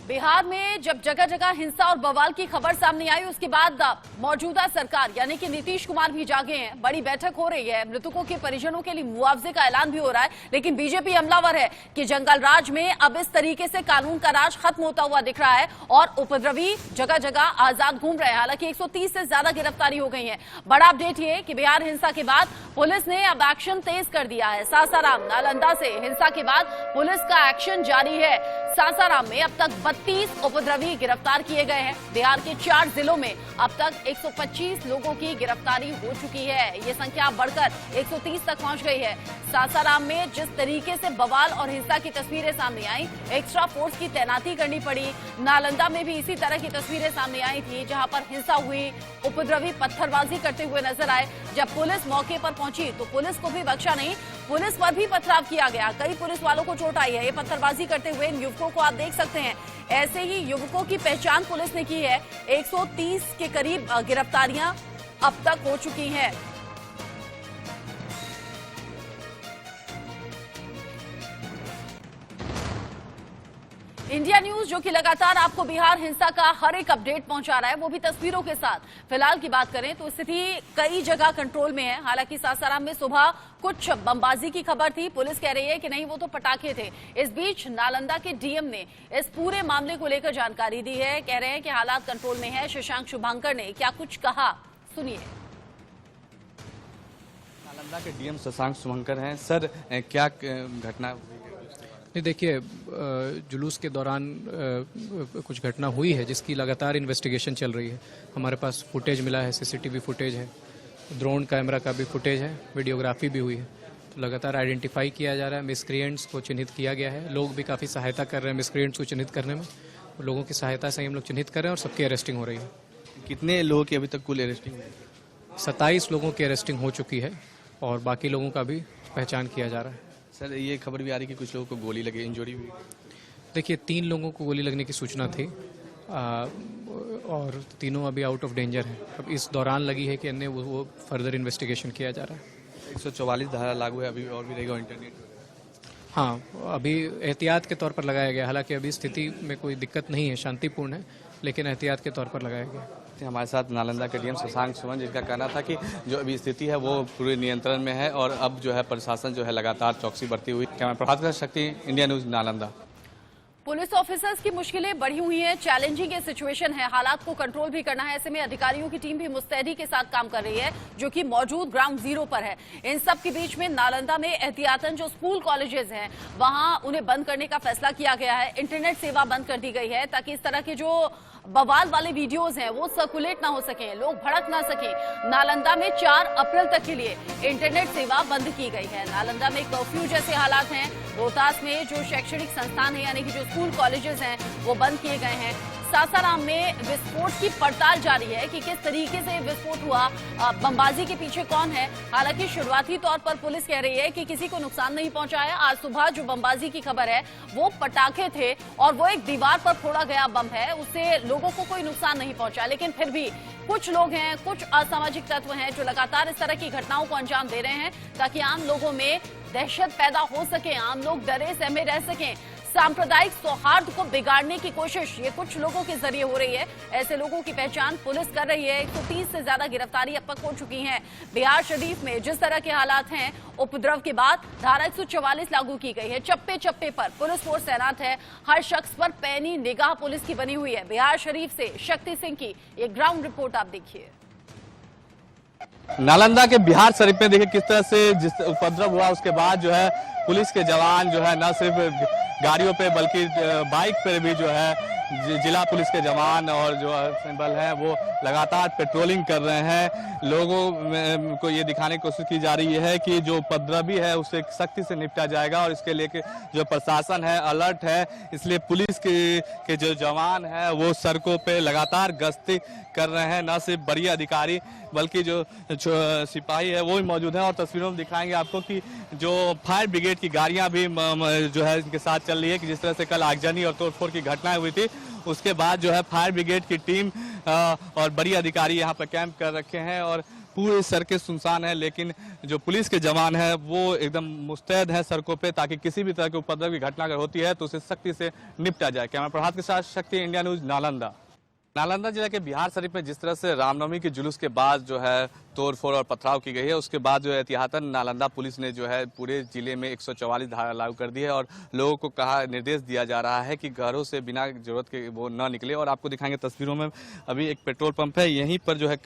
बिहार में जब जगह जगह हिंसा और बवाल की खबर सामने आई, उसके बाद मौजूदा सरकार यानी कि नीतीश कुमार भी जागे हैं। बड़ी बैठक हो रही है, मृतकों के परिजनों के लिए मुआवजे का ऐलान भी हो रहा है। लेकिन बीजेपी हमलावर है कि जंगल राज में अब इस तरीके से कानून का राज खत्म होता हुआ दिख रहा है और उपद्रवी जगह जगह आजाद घूम रहे हैं। हालांकि 130 से ज्यादा गिरफ्तारी हो गई है। बड़ा अपडेट ये कि बिहार हिंसा के बाद पुलिस ने अब एक्शन तेज कर दिया है। सासाराम नालंदा से हिंसा के बाद पुलिस का एक्शन जारी है। सासाराम में अब तक 32 उपद्रवी गिरफ्तार किए गए हैं। बिहार के 4 जिलों में अब तक 125 लोगों की गिरफ्तारी हो चुकी है। ये संख्या बढ़कर 130 तक पहुंच गई है। सासाराम में जिस तरीके से बवाल और हिंसा की तस्वीरें सामने आई, एक्स्ट्रा फोर्स की तैनाती करनी पड़ी। नालंदा में भी इसी तरह की तस्वीरें सामने आई थी, जहां पर हिंसा हुई, उपद्रवी पत्थरबाजी करते हुए नजर आए। जब पुलिस मौके पर पहुंची तो पुलिस को भी बख्शा नहीं, पुलिस पर भी पथराव किया गया। कई पुलिस वालों को चोट आई है। ये पत्थरबाजी करते हुए इन युवकों को आप देख सकते हैं। ऐसे ही युवकों की पहचान पुलिस ने की है। 130 के करीब गिरफ्तारियां अब तक हो चुकी हैं। इंडिया न्यूज जो कि लगातार आपको बिहार हिंसा का हर एक अपडेट पहुंचा रहा है, वो भी तस्वीरों के साथ। फिलहाल की बात करें तो स्थिति कई जगह कंट्रोल में है। हालांकि सासाराम में सुबह कुछ बमबाजी की खबर थी, पुलिस कह रही है कि नहीं, वो तो पटाखे थे। इस बीच नालंदा के डीएम ने इस पूरे मामले को लेकर जानकारी दी है। कह रहे हैं कि हालात कंट्रोल में है। शशांक शुभांकर ने क्या कुछ कहा, सुनिए। नालंदा के डीएम शशांक शुभंकर हैं। सर, क्या घटना? नहीं, देखिए, जुलूस के दौरान कुछ घटना हुई है जिसकी लगातार इन्वेस्टिगेशन चल रही है। हमारे पास फुटेज मिला है, सीसीटीवी फुटेज है, ड्रोन कैमरा का भी फुटेज है, वीडियोग्राफी भी हुई है। तो लगातार आइडेंटिफाई किया जा रहा है, मिसक्रिएंट्स को चिन्हित किया गया है। लोग भी काफ़ी सहायता कर रहे हैं मिसक्रिएंट्स को चिन्हित करने में। लोगों की सहायता से हम लोग चिन्हित कर रहे हैं और सबकी अरेस्टिंग हो रही है। कितने लोगों की अभी तक कुल अरेस्टिंग हुई? 27 लोगों की अरेस्टिंग हो चुकी है और बाकी लोगों का भी पहचान किया जा रहा है। सर, ये खबर भी आ रही है कि कुछ लोगों को गोली लगी, इंजरी हुई। देखिए, 3 लोगों को गोली लगने की सूचना थी और तीनों अभी आउट ऑफ डेंजर हैं। अब इस दौरान लगी है कि अन्य वो फर्दर इन्वेस्टिगेशन किया जा रहा है। 144 धारा लागू है अभी, और भी रहेगा इंटरनेट? हाँ, अभी एहतियात के तौर पर लगाया गया। हालांकि अभी स्थिति में कोई दिक्कत नहीं है, शांतिपूर्ण है, लेकिन एहतियात के तौर पर लगाया गया। हमारे साथ नालंदा के डीएम शशांक शुभंकर, जिसका कहना था कि जो अभी स्थिति है वो पूरे नियंत्रण में है और अब जो है प्रशासन जो है लगातार चौकसी बरती हुई। कैमरा प्रभाकर शक्ति, India news, Nalanda. Police officers की मुश्किलें बढ़ी हुई हैं, चैलेंजिंग ये सिचुएशन है, हालात को कंट्रोल भी करना है। ऐसे में अधिकारियों की टीम भी मुस्तैदी के साथ काम कर रही है, जो कि मौजूद ग्राउंड जीरो पर है। इन सब के बीच में नालंदा में एहतियातन जो स्कूल कॉलेजेस हैं, वहां उन्हें बंद करने का फैसला किया गया है। इंटरनेट सेवा बंद कर दी गई है ताकि इस तरह के जो बवाल वाले वीडियोस हैं वो सर्कुलेट ना हो सके, लोग भड़क ना सके। नालंदा में 4 अप्रैल तक के लिए इंटरनेट सेवा बंद की गई है। नालंदा में कर्फ्यू जैसे हालात हैं। रोहतास में जो शैक्षणिक संस्थान है यानी कि जो स्कूल कॉलेजेस हैं वो बंद किए गए हैं। सासाराम में विस्फोट की पड़ताल जारी है कि किस तरीके से विस्फोट हुआ, बमबाजी के पीछे कौन है। हालांकि शुरुआती तौर पर पुलिस कह रही है कि किसी को नुकसान नहीं पहुंचा है। आज सुबह जो बमबाजी की खबर है वो पटाखे थे और वो एक दीवार पर फोड़ा गया बम है, उससे लोगों को कोई नुकसान नहीं पहुंचा। लेकिन फिर भी कुछ लोग हैं, कुछ असामाजिक तत्व हैं जो लगातार इस तरह की घटनाओं को अंजाम दे रहे हैं ताकि आम लोगों में दहशत पैदा हो सके, आम लोग डरे सहमे रह सकें। सांप्रदायिक सौहार्द को बिगाड़ने की कोशिश ये कुछ लोगों के जरिए हो रही है। ऐसे लोगों की पहचान पुलिस कर रही है। 130 से ज्यादा गिरफ्तारी अब तक हो चुकी हैं। बिहार शरीफ में जिस तरह के हालात हैं, उपद्रव के बाद धारा 144 लागू की गई है। चप्पे चप्पे पर पुलिस फोर्स तैनात है। हर शख्स पर पैनी निगाह पुलिस की बनी हुई है। बिहार शरीफ से शक्ति सिंह की ये ग्राउंड रिपोर्ट आप देखिए। नालंदा के बिहार शरीफ में देखिए किस तरह से जिस उपद्रव हुआ उसके बाद जो है पुलिस के जवान जो है न सिर्फ गाड़ियों पे बल्कि बाइक पर भी जो है जिला पुलिस के जवान और जो बल हैं वो लगातार पेट्रोलिंग कर रहे हैं। लोगों को ये दिखाने की कोशिश की जा रही है कि जो उपद्रवी है उससे सख्ती से निपटा जाएगा और इसके लेके जो प्रशासन है अलर्ट है। इसलिए पुलिस के जो जवान है वो सड़कों पे लगातार गश्ती कर रहे हैं। न सिर्फ बड़ी अधिकारी बल्कि जो सिपाही है वो भी मौजूद हैं और तस्वीरों में दिखाएंगे आपको कि जो फायर ब्रिगेड की गाड़ियां भी जो है इनके साथ चल रही है कि जिस तरह से कल आगजनी और तोड़फोड़ की घटनाएं हुई थी उसके बाद जो है फायर ब्रिगेड की टीम और बड़ी अधिकारी यहाँ पर कैंप कर रखे हैं और पूरी सड़कें सुनसान है, लेकिन जो पुलिस के जवान है वो एकदम मुस्तैद है सड़कों पे, ताकि किसी भी तरह के उपद्रव की घटना अगर होती है तो उसे सख्ती से निपटा जाए। कैमरा प्रभात के साथ शक्ति, इंडिया न्यूज, नालंदा। नालंदा जिला के बिहार शरीफ में जिस तरह से रामनवमी के जुलूस के बाद जो है तोड़फोड़ और पथराव की गई है, उसके बाद जो है एहतियातन नालंदा पुलिस ने जो है पूरे जिले में 144 धारा लागू कर दी है और लोगों को निर्देश दिया जा रहा है कि घरों से बिना जरूरत के वो न निकले। और आपको दिखाएंगे तस्वीरों में, अभी एक पेट्रोल पंप है, यहीं पर जो है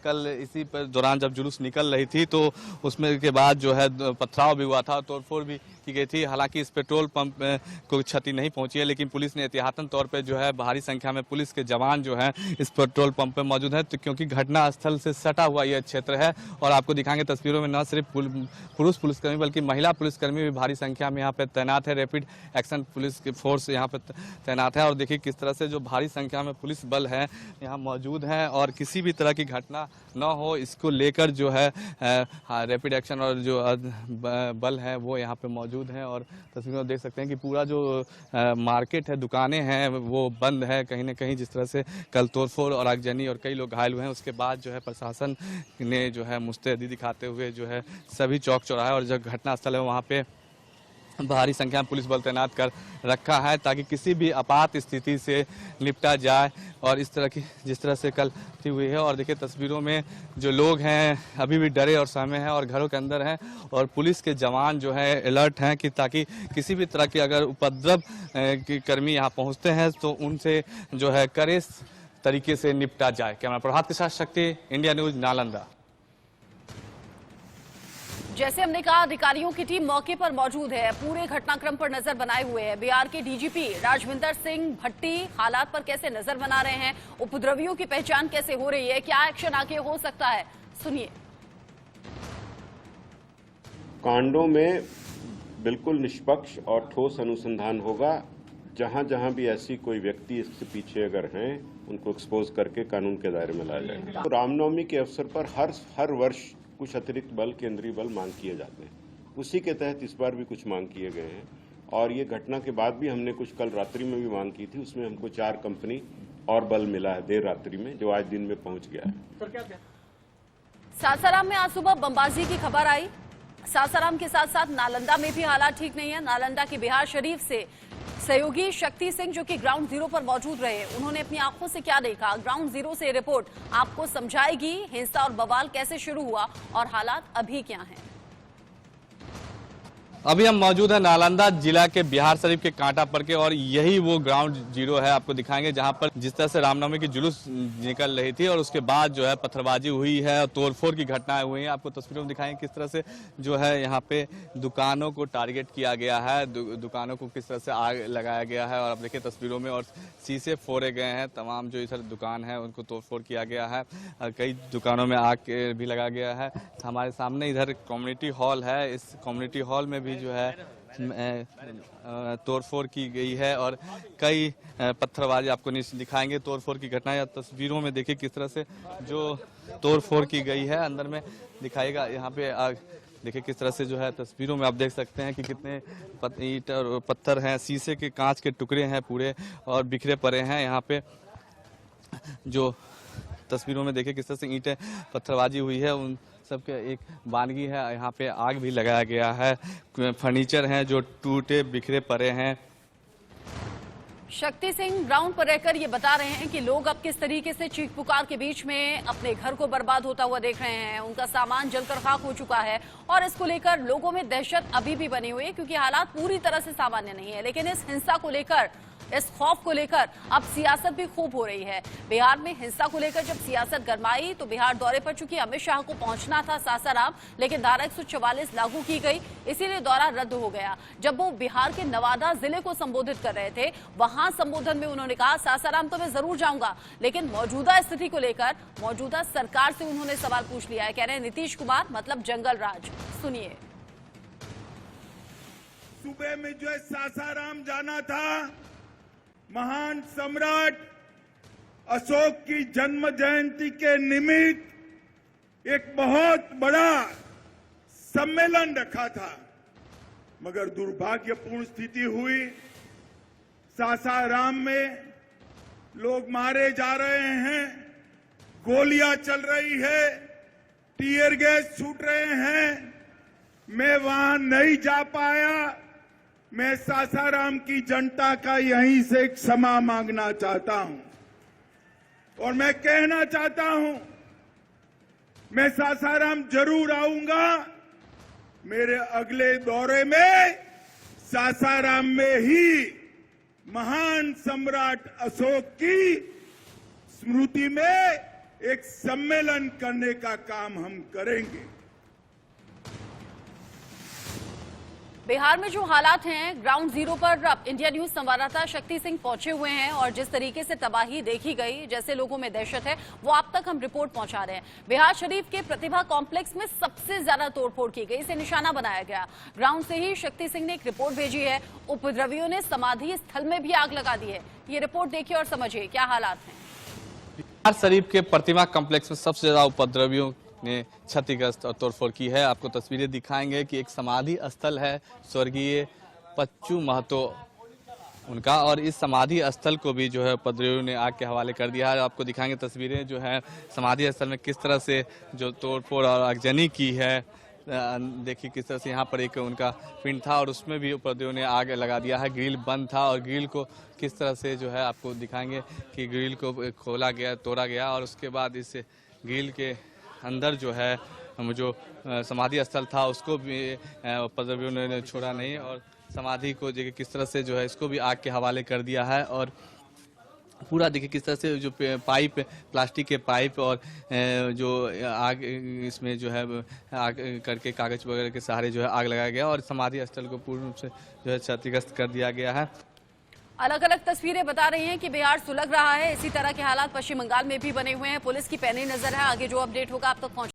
कल इसी पर दौरान जब जुलूस निकल रही थी तो उसमें के बाद जो है पथराव भी हुआ था, तोड़फोड़ भी की गई थी। हालांकि इस पेट्रोल पंप को क्षति नहीं पहुंची है, लेकिन पुलिस ने एहतियातन तौर पे जो है भारी संख्या में पुलिस के जवान जो है इस पेट्रोल पंप पे मौजूद है, तो क्योंकि घटना स्थल से सटा हुआ यह क्षेत्र है। और आपको दिखाएंगे तस्वीरों में न सिर्फ पुरुष पुलिसकर्मी बल्कि महिला पुलिसकर्मी भी भारी संख्या में यहाँ पे तैनात है। रैपिड एक्शन पुलिस की फोर्स यहाँ पे तैनात है और देखिए किस तरह से जो भारी संख्या में पुलिस बल है यहाँ मौजूद है और किसी भी तरह की घटना न हो इसको लेकर जो है रैपिड एक्शन और जो बल है वो यहाँ पे मौजूद हैं। और तस्वीरों में देख सकते हैं कि पूरा जो मार्केट है, दुकानें हैं, वो बंद है कहीं ना कहीं। जिस तरह से कल तोड़फोड़ और आगजनी और कई लोग घायल हुए हैं, उसके बाद जो है प्रशासन ने जो है मुस्तैदी दिखाते हुए जो है सभी चौक चौराहे और जो घटना स्थल है वहाँ पे भारी संख्या में पुलिस बल तैनात कर रखा है ताकि किसी भी आपात स्थिति से निपटा जाए। और इस तरह की जिस तरह से कल हुई है और देखिए तस्वीरों में जो लोग हैं अभी भी डरे और सहमे हैं और घरों के अंदर हैं और पुलिस के जवान जो है अलर्ट हैं कि ताकि किसी भी तरह के अगर उपद्रव की कर्मी यहाँ पहुँचते हैं तो उनसे जो है कड़े तरीके से निपटा जाए। कैमरा प्रभात के साथ शक्ति, इंडिया न्यूज, नालंदा। जैसे हमने कहा, अधिकारियों की टीम मौके पर मौजूद है, पूरे घटनाक्रम पर नजर बनाए हुए है। बिहार के डीजीपी राजविंदर सिंह भट्टी हालात पर कैसे नजर बना रहे हैं, उपद्रवियों की पहचान कैसे हो रही है, क्या एक्शन आगे हो सकता है, सुनिए। कांडों में बिल्कुल निष्पक्ष और ठोस अनुसंधान होगा। जहां जहां भी ऐसी कोई व्यक्ति इसके पीछे अगर हैं, उनको एक्सपोज करके कानून के दायरे में लाया जाएगा। तो रामनवमी के अवसर पर हर वर्ष कुछ अतिरिक्त बल, केंद्रीय बल मांग किए जाते हैं। उसी के तहत इस बार भी कुछ मांग किए गए हैं और ये घटना के बाद भी हमने कुछ कल रात्रि में भी मांग की थी। उसमें हमको 4 कंपनी और बल मिला है देर रात्रि में, जो आज दिन में पहुंच गया है। सासाराम में आज सुबह बमबाजी की खबर आई। सासाराम के साथ साथ नालंदा में भी हालात ठीक नहीं है। नालंदा के बिहार शरीफ से सहयोगी शक्ति सिंह जो कि ग्राउंड जीरो पर मौजूद रहे, उन्होंने अपनी आंखों से क्या देखा, ग्राउंड जीरो से रिपोर्ट आपको समझाएगी हिंसा और बवाल कैसे शुरू हुआ और हालात अभी क्या हैं। अभी हम मौजूद है नालंदा जिला के बिहार शरीफ के कांटा पर के और यही वो ग्राउंड जीरो है, आपको दिखाएंगे जहां पर जिस तरह से रामनवमी की जुलूस निकल रही थी और उसके बाद जो है पत्थरबाजी हुई है और तोड़फोड़ की घटनाएं हुई हैं। आपको तस्वीरों में दिखाएंगे किस तरह से जो है यहाँ पे दुकानों को टारगेट किया गया है, दुकानों को किस तरह से आग लगाया गया है और आप देखिए तस्वीरों में और शीशे फोड़े गए हैं। तमाम जो इधर दुकान है उनको तोड़फोड़ किया गया है, कई दुकानों में आग भी लगा गया है। हमारे सामने इधर कम्युनिटी हॉल है, इस कम्युनिटी हॉल में भी जो है तोड़फोड़ की गई है और कई पत्थरबाजी आपको दिखाएंगे तोड़फोड़ की घटना। या तस्वीरों में देखिए किस तरह से जो तोड़फोड़ की गई है, अंदर में दिखाएगा यहाँ पे आग देखिए किस तरह से जो है तस्वीरों में आप देख सकते हैं कि कितने ईंट और पत्थर हैं, शीशे के कांच के टुकड़े हैं पूरे और बिखरे पड़े हैं। यहाँ पे जो तस्वीरों में देखिए किस तरह से ईंटें पत्थरबाजी हुई है, उन सबके एक वानगी है। यहाँ पे आग भी लगाया गया है, फर्नीचर हैं जो टूटे बिखरे पड़े हैं। शक्ति सिंह ग्राउंड पर रहकर ये बता रहे हैं कि लोग अब किस तरीके से चीख पुकार के बीच में अपने घर को बर्बाद होता हुआ देख रहे हैं, उनका सामान जलकर खाक हो चुका है और इसको लेकर लोगों में दहशत अभी भी बनी हुई है क्योंकि हालात पूरी तरह से सामान्य नहीं है। लेकिन इस हिंसा को लेकर, इस खौफ को लेकर अब सियासत भी खूब हो रही है। बिहार में हिंसा को लेकर जब सियासत गरमाई तो बिहार दौरे पर चूंकि अमित शाह को पहुंचना था सासाराम, लेकिन धारा 144 लागू की गई, इसीलिए दौरा रद्द हो गया। जब वो बिहार के नवादा जिले को संबोधित कर रहे थे, वहां संबोधन में उन्होंने कहा सासाराम तो मैं जरूर जाऊंगा, लेकिन मौजूदा स्थिति को लेकर मौजूदा सरकार से उन्होंने सवाल पूछ लिया है। कह रहे हैं नीतीश कुमार मतलब जंगल राज। सुनिए। सुबह में जो है सासाराम जाना था, महान सम्राट अशोक की जन्म जयंती के निमित्त एक बहुत बड़ा सम्मेलन रखा था, मगर दुर्भाग्यपूर्ण स्थिति हुई। सासाराम में लोग मारे जा रहे हैं, गोलियां चल रही है, टीयर गैस छूट रहे हैं। मैं वहां नहीं जा पाया। मैं सासाराम की जनता का यहीं से क्षमा मांगना चाहता हूं और मैं कहना चाहता हूं, मैं सासाराम जरूर आऊंगा। मेरे अगले दौरे में सासाराम में ही महान सम्राट अशोक की स्मृति में एक सम्मेलन करने का काम हम करेंगे। बिहार में जो हालात हैं, ग्राउंड जीरो पर अब इंडिया न्यूज संवाददाता शक्ति सिंह पहुंचे हुए हैं और जिस तरीके से तबाही देखी गई, जैसे लोगों में दहशत है, वो आप तक हम रिपोर्ट पहुंचा रहे हैं। बिहार शरीफ के प्रतिभा कॉम्प्लेक्स में सबसे ज्यादा तोड़फोड़ की गई, इसे निशाना बनाया गया। ग्राउंड से ही शक्ति सिंह ने एक रिपोर्ट भेजी है। उपद्रवियों ने समाधि स्थल में भी आग लगा दी है। ये रिपोर्ट देखिए और समझिए क्या हालात हैं। बिहार शरीफ के प्रतिमा कॉम्प्लेक्स में सबसे ज्यादा उपद्रवियों ने क्षतिग्रस्त और तोड़फोड़ की है। आपको तस्वीरें दिखाएंगे कि एक समाधि स्थल है स्वर्गीय पच्चू महतो उनका, और इस समाधि स्थल को भी जो है उपद्रवियों ने आग के हवाले कर दिया है। आपको दिखाएंगे तस्वीरें जो है समाधि स्थल में किस तरह से जो तोड़फोड़ और आगजनी की है। देखिए किस तरह से यहाँ पर एक उनका पिंड था और उसमें भी उपद्रवियों ने आग लगा दिया है। ग्रिल बंद था और ग्रिल को किस तरह से जो है आपको दिखाएंगे कि ग्रिल को खोला गया, तोड़ा गया और उसके बाद इस ग्रिल के अंदर जो है जो समाधि स्थल था उसको भी उपद्रवियों ने छोड़ा नहीं और समाधि को देखिए किस तरह से जो है इसको भी आग के हवाले कर दिया है। और पूरा देखिए किस तरह से जो पाइप, प्लास्टिक के पाइप और जो आग इसमें जो है आग करके कागज वगैरह के सहारे जो है आग लगाया गया और समाधि स्थल को पूर्ण रूप से जो है क्षतिग्रस्त कर दिया गया है। अलग अलग तस्वीरें बता रही हैं कि बिहार सुलग रहा है। इसी तरह के हालात पश्चिम बंगाल में भी बने हुए हैं। पुलिस की पैनी नजर है। आगे जो अपडेट होगा आप तक पहुंच